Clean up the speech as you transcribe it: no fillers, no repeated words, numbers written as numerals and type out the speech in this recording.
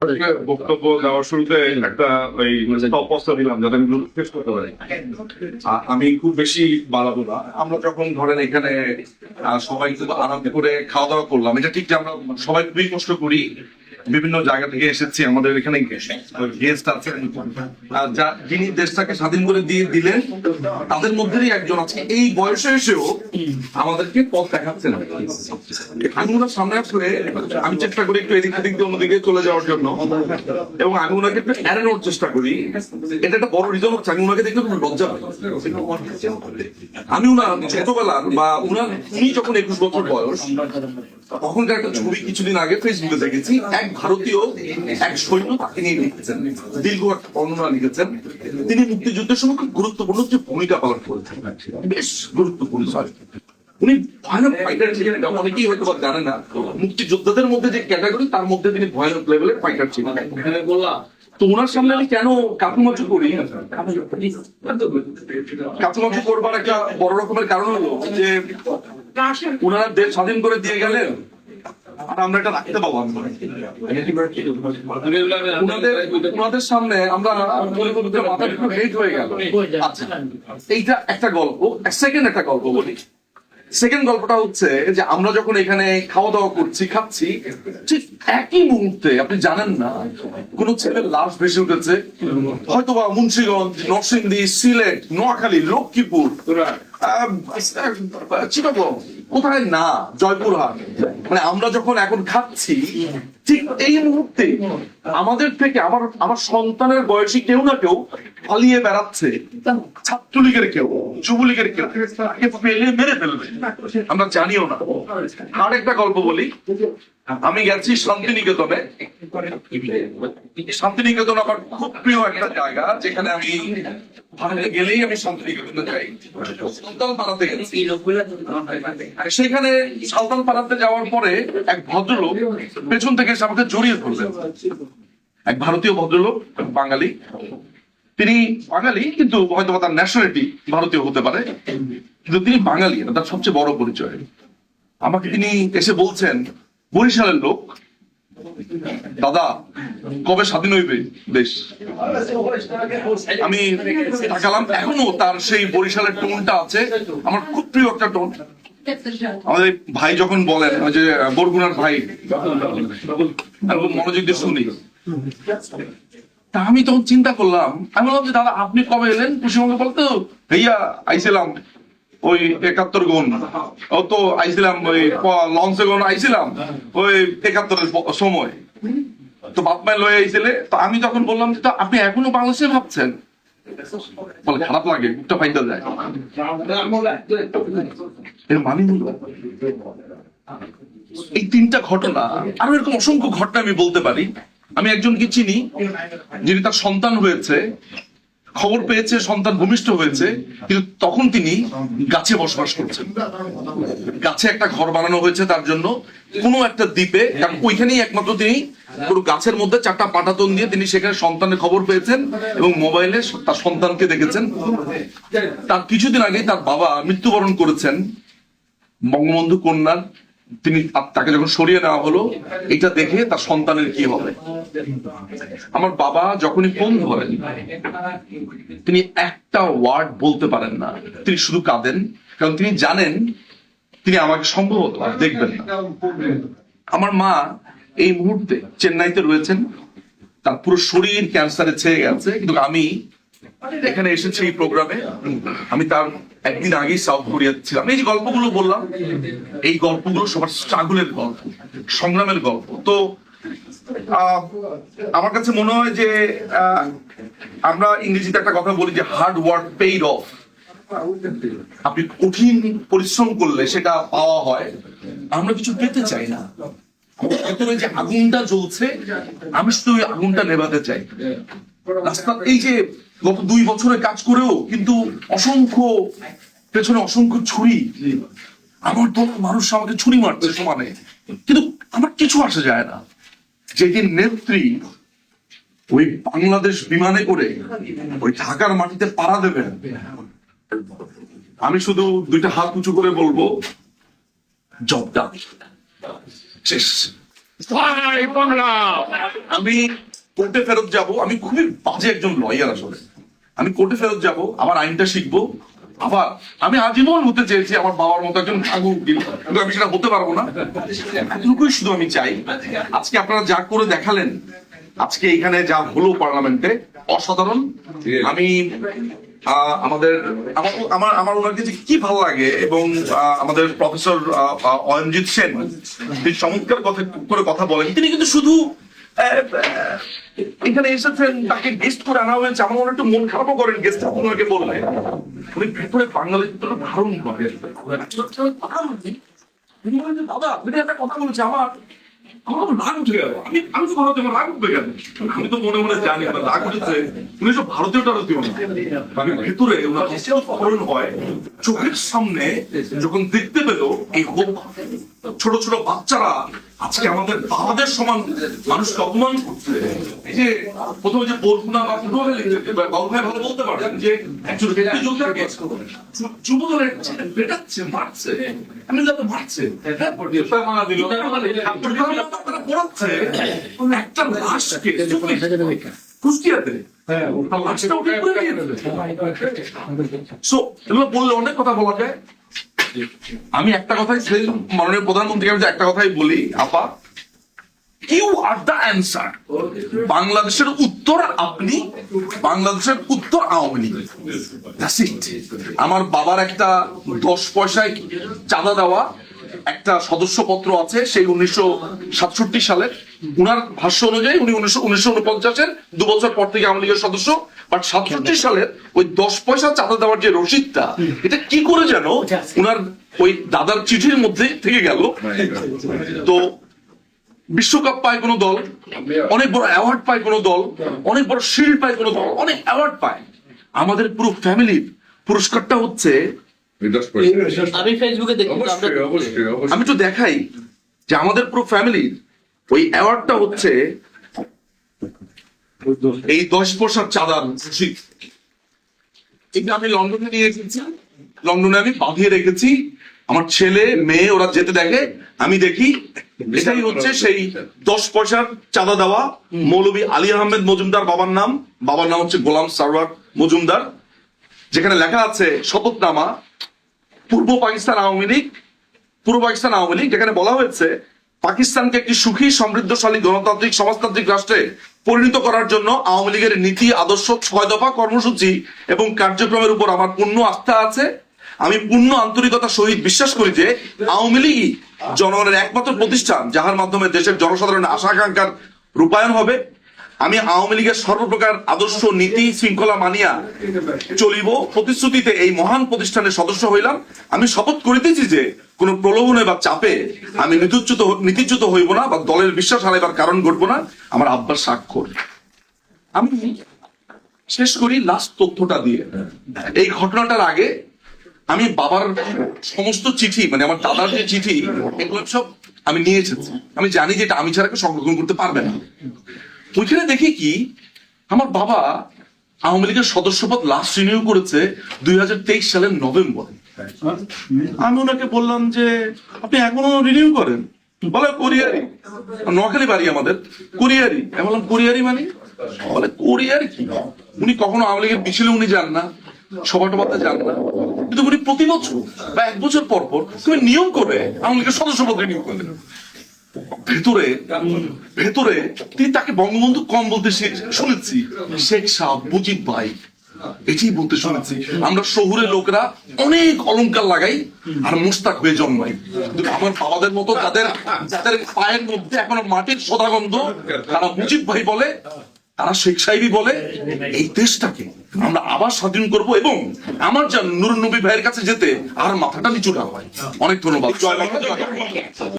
বক্তব্য দেওয়ার শুরুতে একটা ওই অবস্থা দিলাম যাতে আমি শেষ করতে পারি। আমি খুব বেশি বাড়াবো না। আমরা যখন ধরেন এখানে সবাই খুব আরাম করে খাওয়া দাওয়া করলাম, এটা ঠিক যে আমরা সবাই খুবই কষ্ট করি, বিভিন্ন জায়গা থেকে এসেছি, আমাদের এখানে গেস্ট আছেন, যিনি দেশটাকে স্বাধীন করে দিয়ে দিলেন তাদের মধ্যেই একজন আছে। এই বয়সে এসেও আমাদেরকে পথ দেখাচ্ছেন। আমি ওনার সামনে আসলে আমি চেষ্টা করি একটু এদিক সেদিক দিয়ে অন্যদিকে চলে যাওয়ার জন্য, এবং আমি ওনাকে একটু এড়ানোর চেষ্টা করি। এটা একটা বড় রিজন হচ্ছে আমি ওনাকে দেখতে খুব লজ্জা পাই। আমি উনার ছোটবেলার বা উনি যখন 21 বছর বয়স তখনকার একটা ছবি কিছুদিন আগে ফেসবুকে দেখেছি। এক ভারতীয় এক সৈন্য তাকে নিয়ে লিখেছেন, দীর্ঘ একটা বর্ণনা লিখেছেন। তিনি মুক্তিযুদ্ধের সময় খুব গুরুত্বপূর্ণ যে ভূমিকা পালন করেছেন, বেশ গুরুত্বপূর্ণ। উনি ভয়ানক ফাইটার ছিলেন, অনেকেই হয়তো জানে না। মুক্তিযোদ্ধাদের মধ্যে যে ক্যাটাগরি তার মধ্যে তিনি ভয়ানক লেভেলের ফাইটার ছিলেন। তো ওনার সামনে আমি কেন কাতুমাচু করি, কাতুমাচু করবার একটা বড় রকমের কারণ হলো যে ওনারা দেশ স্বাধীন করে দিয়ে গেলেন আর আমরা এটা রাখতে পাবো। ওনাদের সামনে আমরা মাথা একটু হেট হয়ে গেল। আচ্ছা, এইটা একটা গল্প। সেকেন্ড একটা গল্প বলি। সেকেন্ড গল্পটা হচ্ছে যে আমরা যখন এখানে খাওয়া দাওয়া করছি, খাচ্ছি, ঠিক একই মুহূর্তে আপনি জানেন না কোন ছেলের লাশ ভেসে উঠেছে, হয়তোবা মুন্সিগঞ্জ, নরসিংদী, সিলেট, নোয়াখালী, লক্ষ্মীপুর, চিটাগং, কোথায় না, জয়পুরহাট। মানে আমরা যখন এখন খাচ্ছি ঠিক এই মুহূর্তে আমাদের থেকে আমার সন্তানের বয়সী কেউ না কেউ পালিয়ে বেড়াচ্ছে, ছাত্রলীগের কেউ, যুবলীগের কেউ তাকে ফেলে মেরে ফেলবে, আমরা জানিও না। আর একটা গল্প বলি। আমি গেছি শান্তিনিকেতনে। শান্তিনিকেতন আমার খুব প্রিয় একটা জায়গা, যেখানে আমি গেলেই আমি শান্তিনিকেতনে যাই। সাঁওতাল পাড়াতে গেছি। সেখানে সাঁওতাল পাড়াতে যাওয়ার পরে এক ভদ্রলোক পেছন থেকে এসে আমাকে জড়িয়ে ধরলেন। এক ভারতীয় ভদ্রলোক, বাঙালি। তিনি বাঙালি, কিন্তু হয়তো তার ন্যাশনালিটি ভারতীয় হতে পারে, কিন্তু তিনি বাঙালি, এটা তার সবচেয়ে বড় পরিচয়। আমাকে তিনি এসে বলছেন, বরিশালের লোক, দাদা কবে স্বাধীন হইবে দেশ? আমি তাকালাম, এখনো তার সেই বরিশালের টোনটা আছে, আমার খুব প্রিয় একটা টোন। আমাদের ভাই যখন বলেন, ওই যে বরগুনার ভাই, মনোযোগ দিয়ে শুনি। তা আমি তখন চিন্তা করলাম, আমি বললাম যে দাদা আপনি কবে এলেন পশ্চিমবঙ্গে? বলতো ভাইয়া আইছিলাম ওই 71 গুণ, ও তো আইছিলাম ওই লঞ্চে গুণ আইছিলাম ওই 71-এর সময়, তো বাপ মায় লয়ে আইছিলে। তো আমি তখন বললাম যে আপনি এখনো বাংলাদেশে ভাবছেন? বলে খারাপ লাগে, বুকটা ফাইটা যায়। এর মানে এই তিনটা ঘটনা, আরো এরকম অসংখ্য ঘটনা আমি বলতে পারি। আমি একজনকে চিনি যিনি তার সন্তান হয়েছে, খবর পেয়েছে সন্তান ভূমিষ্ঠ হয়েছে, কিন্তু তখন তিনি গাছে বসবাস করছেন। গাছে একটা ঘর বানানো হয়েছে তার জন্য, কোনো একটা দ্বীপে, কারণ ওইখানেই একমাত্র তিনি পুরো গাছের মধ্যে 4টা পাটাতন দিয়ে তিনি সেখানে সন্তানের খবর পেয়েছেন এবং মোবাইলে তার সন্তানকে দেখেছেন। তার কিছুদিন আগে তার বাবা মৃত্যুবরণ করেছেন বঙ্গবন্ধু কন্যার। তিনি তাকে যখন সরিয়ে নেওয়া হলো, এটা দেখে তার সন্তানের কি হবে। আমার বাবা যখনই ফোন ধরেন, তিনি একটা ওয়ার্ড বলতে পারেন না, তিনি শুধু কাঁদেন, কারণ তিনি জানেন তিনি আমাকে সম্ভবত দেখবেন না। আমার মা এই মুহূর্তে চেন্নাইতে রয়েছেন, তার পুরো শরীর ক্যান্সারে ছেয়ে গেছে, কিন্তু আমি এখানে এসেছি এই প্রোগ্রামে। আমি তার একদিন আগেই সাউথ কোরিয়া ছিলাম। এই যে গল্পগুলো বললাম, এই গল্পগুলো সবার স্ট্রাগলের গল্প, সংগ্রামের গল্প। তো আমার কাছে মনে হয় যে আমরা ইংরেজিতে একটা কথা বলি যে হার্ড ওয়ার্ক পেইড অফ। আপনি কঠিন পরিশ্রম করলে সেটা পাওয়া হয়। আমরা কিছু পেতে চাই না, ভেতরে যে আগুনটা জ্বলছে আমি শুধু ওই আগুনটা নেভাতে চাই। রাস্তা এই যে গত 2 বছরে কাজ করেও কিন্তু অসংখ্য পেছনে অসংখ্য ছুরি, আমার তো মানুষ আমাকে ছুরি মারছে সমানে, কিন্তু আমার কিছু আসে যায় না। যেদিন নেত্রী ওই বাংলাদেশ বিমানে করে ওই ঢাকার মাটিতে পাড়া দেবেন, আমি শুধু 2টা হাত উঁচু করে বলবো জব ডান, শেষ। আমি কোর্টে ফেরত যাব, আমি খুবই বাজে একজন লয়ার আসলে। আমি কোর্টে ফেরত যাব, আবার আইনটা শিখবো, আবার আমি আজীবন হতে চেয়েছি আমার বাবার মতো একজন ভাগু উকিল, কিন্তু আমি সেটা হতে পারবো না। এতটুকুই শুধু আমি চাই। আজকে আপনারা যা করে দেখালেন, আজকে এখানে যা হলো পার্লামেন্টে, অসাধারণ। আমি আমাদের আমার আমার ওনাকে যে কি ভালো লাগে, এবং আমাদের প্রফেসর অয়নজিৎ সেন তিনি চমৎকার কথা করে কথা বলেন। তিনি কিন্তু শুধু এখানে এসেছেন, তাকে গেস্ট করে আনা হয়েছে, আমার মনে একটু মন খারাপও করেন গেস্ট আপনাকে বললে। উনি ভেতরে বাঙালির ভিতরে ধারণ করেন। দাদা আপনি একটা কথা বলেছে, আমার রাগ উঠে গেল। আমি তো ভারতীয়, আমার রাগ উঠবে কেন? আমি তো মনে মনে জানি আমার রাগ উঠেছে। উনি সব ভারতীয় টারতীয় না, আমি ভেতরে ওনার করণ হয়। চোখের সামনে যখন দেখতে পেল এই ছোট ছোট বাচ্চারা আজকে আমাদের বাবাদের সমান মানুষকে অপমান করছে। এই যে প্রথমে যে বরগুনা বা গল্পে ভালো বলতে পারেন যে একজন যোদ্ধাকে যুব দলের পেটাচ্ছে, মারছে, আমি যাতে মারছে, মারা দিল, পড়াচ্ছে একটা লাশকে কুষ্টিয়াতে লাশটা উঠে পড়ে গিয়েছে। সো এগুলো বললে অনেক কথা বলা যায়। আমি একটা কথাই মাননীয় প্রধানমন্ত্রীকে আমি একটা কথাই বলি, আপা, ইউ আর দ্য অ্যান্সার। বাংলাদেশের উত্তর আপনি, বাংলাদেশের উত্তর আওয়ামী লীগ। আমার বাবার একটা 10 পয়সায় চাঁদা দেওয়া একটা সদস্যপত্র আছে, সেই 1967 সালের। উনার ভাষ্য অনুযায়ী উনি 1949-এর 2 বছর পর থেকে আওয়ামী লীগের সদস্য। বাট 67 সালের ওই 10 পয়সা চাঁদা দেওয়ার যে রসিদটা, এটা কি করে যেন উনার ওই দাদার চিঠির মধ্যে থেকে গেল। তো বিশ্বকাপ পায় কোনো দল, অনেক বড় অ্যাওয়ার্ড পায় কোনো দল, অনেক বড় শিল্ড পায় কোনো দল, অনেক অ্যাওয়ার্ড পায়। আমাদের পুরো ফ্যামিলির পুরস্কারটা হচ্ছে, আমি ফেসবুকে দেখি, আমি তো দেখাই যে আমাদের পুরো ফ্যামিলির ওই অ্যাওয়ার্ডটা হচ্ছে এই 10 পয়সার চাঁদার রসিদ। এটা আমি লন্ডনে নিয়ে এসেছি, লন্ডনে আমি বাঁধিয়ে রেখেছি। আমার ছেলে মেয়ে ওরা যেতে দেখে, আমি দেখি এটাই হচ্ছে সেই 10 পয়সার চাঁদা দেওয়া মৌলভী আলী আহমেদ মজুমদার বাবার নাম হচ্ছে গোলাম সারওয়ার মজুমদার, যেখানে লেখা আছে শপথনামা পূর্ব পাকিস্তান আওয়ামী লীগ, যেখানে বলা হয়েছে পাকিস্তানকে একটি সুখী সমৃদ্ধশালী গণতান্ত্রিক সমাজতান্ত্রিক রাষ্ট্রে পরিণত করার জন্য আওয়ামী লীগের নীতি, আদর্শ, 6 দফা কর্মসূচি এবং কার্যক্রমের উপর আমার পূর্ণ আস্থা আছে। আমি পূর্ণ আন্তরিকতার সহিত বিশ্বাস করি যে আওয়ামী লীগই জনগণের একমাত্র প্রতিষ্ঠান, যাহার মাধ্যমে দেশের জনসাধারণের আশা আকাঙ্ক্ষার রূপায়ণ হবে। আমি আওয়ামী লীগের সর্বপ্রকার আদর্শ, নীতি, শৃঙ্খলা মানিয়া চলিব। প্রতিশ্রুতিতে এই মহান প্রতিষ্ঠানের সদস্য হইলাম। আমি শপথ করিতেছি যে কোন প্রলোভনে বা চাপে আমি নীতিচ্যুত হইব না, বা দলের বিশ্বাস হারাইবার কারণ ঘটবো না। আমার আব্বার স্বাক্ষর। আমি শেষ করি লাস্ট তথ্যটা দিয়ে। এই ঘটনাটার আগে আমি বাবার সমস্ত চিঠি, মানে আমার দাদার যে চিঠি, এগুলো সব আমি নিয়ে এসেছি। আমি জানি যে এটা আমি ছাড়া কেউ সংরক্ষণ করতে পারবে না। ওইখানে দেখি কি, আমার বাবা আওয়ামী লীগের সদস্যপদ লাস্ট রিনিউ করেছে 2023 সালের নভেম্বরে। আমি ওনাকে বললাম যে আপনি এখনো রিনিউ করেন? বলে কোরিয়ারি, নোয়াখালী বাড়ি আমাদের, কোরিয়ারি। আমি বললাম কোরিয়ারি মানে? বলে কোরিয়ারি কি? উনি কখনো আওয়ামী লীগের মিছিলে উনি যান না, সভা টভাতে যান না, কিন্তু উনি প্রতি বছর বা 1 বছর পর পর তুমি নিয়ম করে আওয়ামী লীগের সদস্যপদ রিনিউ করেন। ভেতরে তিনি তাকে বঙ্গবন্ধু কম বলতে শুনেছি, শেখ সাহেব, মুজিব ভাই, এটি বলতে শুনেছি। আমরা শহুরে লোকরা অনেক অলংকার লাগাই আর মুস্তাক হয়ে জন্মাই, কিন্তু আমার বাবাদের মতো যাদের পায়ের মধ্যে এখনো মাটির সদাগন্ধ, তারা মুজিব ভাই বলে, তারা শেখ সাহেবই বলে। এই দেশটাকে আমরা আবার স্বাধীন করব, এবং আমার যা নুরুন নবী ভাইয়ের কাছে যেতে আর মাথাটা নিচু না হয়। অনেক ধন্যবাদ। জয় বাংলা, জয় বাংলা।